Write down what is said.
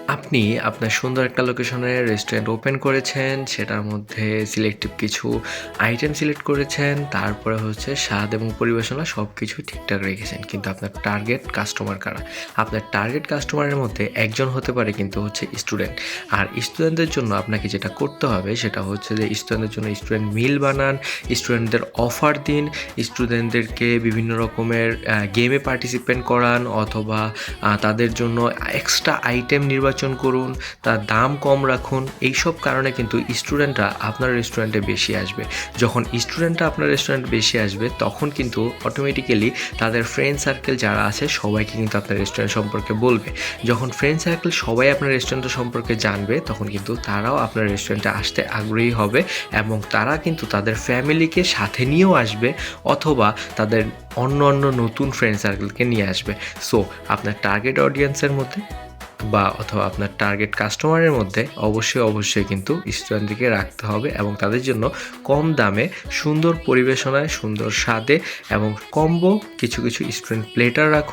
আপনি আপনার সুন্দর একটা লোকেশনে রেস্টুরেন্ট ওপেন করেছেন, সেটার মধ্যে সিলেক্টিভ কিছু আইটেম সিলেক্ট করেছেন, তারপরে হচ্ছে স্বাদ এবং পরিবেশনা সবকিছু ঠিকঠাক রেখেছেন। কিন্তু আপনার টার্গেট কাস্টমার কারা? আপনার টার্গেট কাস্টমারের মধ্যে একজন হতে পারে কিন্তু হচ্ছে স্টুডেন্ট। আর স্টুডেন্টদের জন্য আপনাকে যেটা করতে হবে সেটা হচ্ছে যে স্টুডেন্টদের জন্য স্টুডেন্ট মিল বানান, স্টুডেন্টদের অফার দিন, স্টুডেন্টদেরকে বিভিন্ন রকমের গেমে পার্টিসিপেট করান অথবা তাদের জন্য এক্সট্রা আইটেম নির্বাচন করুন, তার দাম কম রাখুন। এইসব কারণে কিন্তু স্টুডেন্টরা আপনার রেস্টুরেন্টে বেশি আসবে। যখন স্টুডেন্টরা আপনার রেস্টুরেন্টে বেশি আসবে তখন কিন্তু অটোমেটিক্যালি তাদের ফ্রেন্ড সার্কেল যারা আছে সবাইকে কিন্তু আপনার রেস্টুরেন্ট সম্পর্কে বলবে। যখন ফ্রেন্ড সার্কেল সবাই আপনার রেস্টুরেন্ট সম্পর্কে জানবে তখন কিন্তু তারাও আপনার রেস্টুরেন্টে আসতে আগ্রহী হবে এবং তারা কিন্তু তাদের ফ্যামিলিকে সাথে নিয়েও আসবে অথবা তাদের অন্য নতুন ফ্রেন্ড সার্কেলকে নিয়ে আসবে। সো আপনার টার্গেট অডিয়েন্সের মধ্যে অথবা আপনার টার্গেট কাস্টমারের মধ্যে অবশ্যই কিন্তু স্টুডেন্টদেরকে রাখতে হবে এবং তাদের জন্য কম দামে সুন্দর পরিবেশনায়, সুন্দর স্বাদে এবং কম্বো কিছু স্টুডেন্ট প্লেটার রাখুন।